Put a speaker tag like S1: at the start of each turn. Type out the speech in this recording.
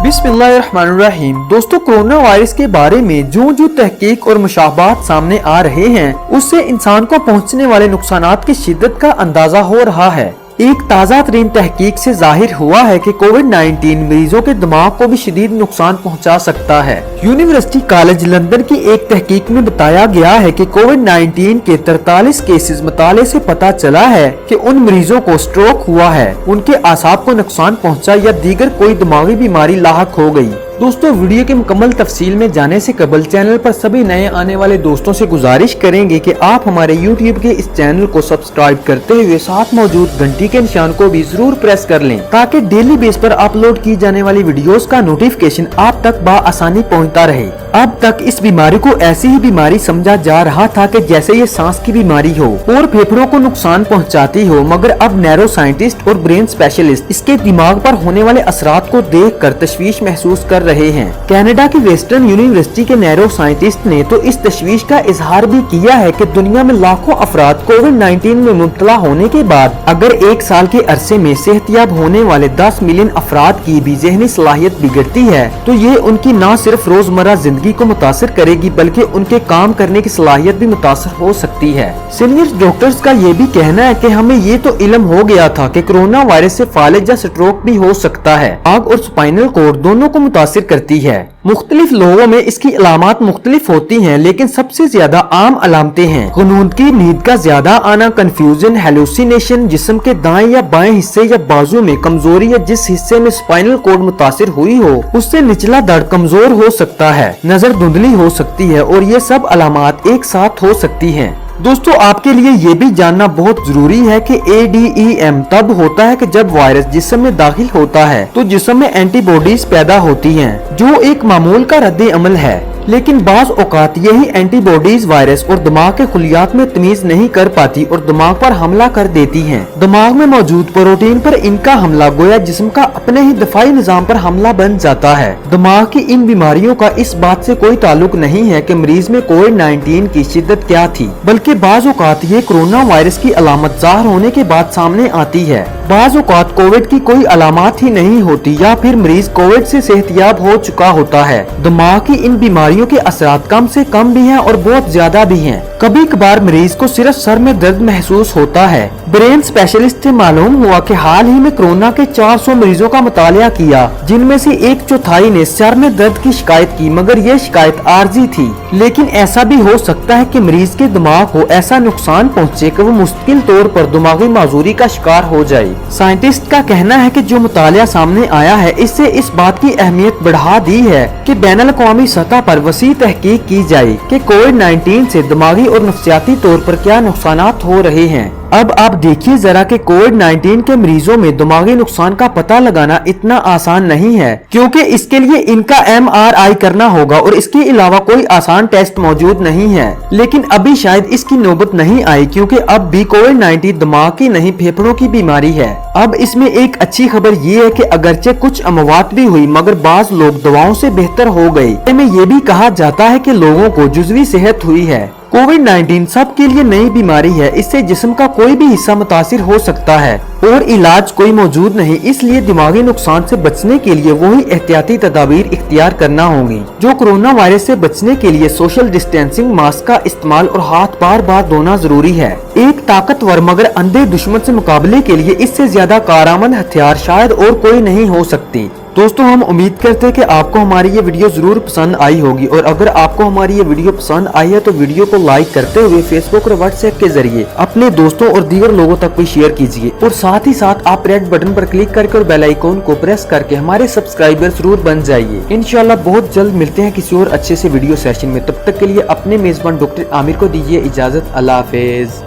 S1: बिस्मिल्लाहिर्रहमानिर्रहीम। दोस्तों, corona virus के बारे में जो तहकीक और मुशाबाहत सामने आ रहे हैं, उससे इंसान को पहुंचने वाले नुकसानात की शिद्दत का अंदाजा हो रहा है। एक ताज़ा तरीन तहकीक से जाहिर हुआ है कि कोविड-19 मरीजों के दिमाग को भी शदीद नुकसान पहुंचा सकता है। यूनिवर्सिटी कॉलेज लंदन की एक तहकीक में बताया गया है कि कोविड-19 के 43 केसेस मुताले से पता चला है कि उन मरीजों को स्ट्रोक हुआ है, उनके आसाब को नुकसान पहुंचा या दीगर कोई दिमागी बीमारी लाहक हो गई। दोस्तों, वीडियो के मुकम्मल तफसील में जाने से कबल चैनल पर सभी नए आने वाले दोस्तों से गुजारिश करेंगे कि आप हमारे YouTube के इस चैनल को सब्सक्राइब करते हुए साथ मौजूद घंटी के निशान को भी जरूर प्रेस कर लें, ताकि डेली बेस पर अपलोड की जाने वाली वीडियोस का नोटिफिकेशन आप तक बआसानी पहुंचता रहे। अब तक इस बीमारी को ऐसी ही बीमारी समझा जा रहा था कि जैसे ये सांस की बीमारी हो और फेफड़ों को नुकसान पहुंचाती हो, मगर अब नैरो साइंटिस्ट और ब्रेन स्पेशलिस्ट इसके दिमाग पर होने वाले असरात को देखकर तशवीश महसूस कर रहे हैं। कनाडा की वेस्टर्न यूनिवर्सिटी के नैरो साइंटिस्ट ने तो इस तशवीश का इजहार भी किया है कि दुनिया में लाखों अफराद कोविड-19 में मुब्तला होने के बाद अगर एक साल के अरसे में सेहतयाब होने वाले 10 मिलियन अफराद की भी ज़हनी सलाहियत बिगड़ती है, तो ये उनकी न सिर्फ रोजमर्रा जिंदगी को मुतासिर करेगी, बल्कि उनके काम करने की सलाहियत भी मुतासिर हो सकती है। सीनियर डॉक्टर्स का ये भी कहना है कि हमें ये तो इल्म हो गया था कि कोरोना वायरस से फालिज या स्ट्रोक भी हो सकता है। आग और स्पाइनल कॉर्ड दोनों को मुतासिर करती है। मुख्तलिफ लोगों में इसकी अलामात मुख्तलिफ होती हैं, लेकिन सबसे ज्यादा आम अलामतें हैं गुनूदगी, नींद का ज्यादा आना, कंफ्यूजन, हेलुसिनेशन, जिस्म के दाएं या बाएं हिस्से या बाजू में कमजोरी या जिस हिस्से में स्पाइनल कॉर्ड मुतासिर हुई हो उससे निचला धड़ कमजोर हो सकता है, नजर धुंधली हो सकती है और ये सब अलामात एक साथ हो सकती हैं। दोस्तों, आपके लिए ये भी जानना बहुत जरूरी है कि ADEM तब होता है कि जब वायरस जिस्म में दाखिल होता है तो जिस्म में एंटीबॉडीज पैदा होती हैं, जो एक मामूल का रद्द अमल है। लेकिन बाज औकात यही एंटीबॉडीज वायरस और दिमाग के खुलियात में तमीज नहीं कर पाती और दिमाग पर हमला कर देती हैं। दिमाग में मौजूद प्रोटीन पर इनका हमला गोया जिस्म का अपने ही दफाई निजाम पर हमला बन जाता है। दिमाग की इन बीमारियों का इस बात से कोई ताल्लुक नहीं है कि मरीज में कोविड-19 की शिद्दत क्या थी, बल्कि बाज औकात ये कोरोना वायरस की अलामत जाहिर होने के बाद सामने आती है। बाज औकात कोविड की कोई अलामत ही नहीं होती या फिर मरीज कोविड से सेहतयाब हो चुका होता है। दिमाग की इन बीमारियों के असरात कम से कम भी हैं और बहुत ज्यादा भी हैं। कभी कभार मरीज को सिर्फ सर में दर्द महसूस होता है। ब्रेन स्पेशलिस्ट से मालूम हुआ कि हाल ही में कोरोना के 400 मरीजों का मुतालिया किया, जिनमें से 1/4 ने सर में दर्द की शिकायत की, मगर यह शिकायत आर्जी थी। लेकिन ऐसा भी हो सकता है कि मरीज के दिमाग को ऐसा नुकसान पहुंचे कि वो मुस्तकिल तौर पर दिमागी माजूरी का शिकार हो जाए। साइंटिस्ट का कहना है कि जो मुतालिया सामने आया है, इससे इस बात की अहमियत बढ़ा दी है कि बैनुल अक़वामी सतह पर वसी तहकीक की जाए कि कोविड-19 से दिमागी और नफ्सियाती तौर पर क्या नुकसानात हो रहे हैं। अब आप देखिए जरा कि कोविड-19 के मरीजों में दिमागी नुकसान का पता लगाना इतना आसान नहीं है, क्योंकि इसके लिए इनका MRI करना होगा और इसके अलावा कोई आसान टेस्ट मौजूद नहीं है। लेकिन अभी शायद इसकी नौबत नहीं आई, क्योंकि अब भी कोविड-19 दिमाग की नहीं फेफड़ों की बीमारी है। अब इसमें एक अच्छी खबर ये है कि अगरचे कुछ अमवात भी हुई, मगर बाज लोग दवाओं से बेहतर हो गए। में ये भी कहा जाता है कि लोगों को जुज़वी सेहत हुई है। कोविड-19 सबके लिए नई बीमारी है, इससे जिस्म का कोई भी हिस्सा मुतासिर हो सकता है और इलाज कोई मौजूद नहीं। इसलिए दिमागी नुकसान से बचने के लिए वही एहतियाती तदाबीर इख्तियार करना होंगी जो कोरोना वायरस से बचने के लिए सोशल डिस्टेंसिंग, मास्क का इस्तेमाल और हाथ बार बार धोना जरूरी है। एक ताकतवर मगर अंधे दुश्मन से मुकाबले के लिए इससे ज्यादा कारआमद हथियार शायद और कोई नहीं हो सकती। दोस्तों, हम उम्मीद करते हैं कि आपको हमारी ये वीडियो जरूर पसंद आई होगी, और अगर आपको हमारी ये वीडियो पसंद आई है तो वीडियो को लाइक करते हुए फेसबुक और व्हाट्सएप के जरिए अपने दोस्तों और दीगर लोगों तक भी शेयर कीजिए, और साथ ही साथ आप रेड बटन पर क्लिक करके और बेल आइकॉन को प्रेस करके हमारे सब्सक्राइबर जरूर बन जाइए। इंशाल्लाह बहुत जल्द मिलते हैं किसी और अच्छे से वीडियो सेशन में। तब तक के लिए अपने मेजबान डॉक्टर आमिर को दीजिए इजाजत। अल्लाह हाफिज।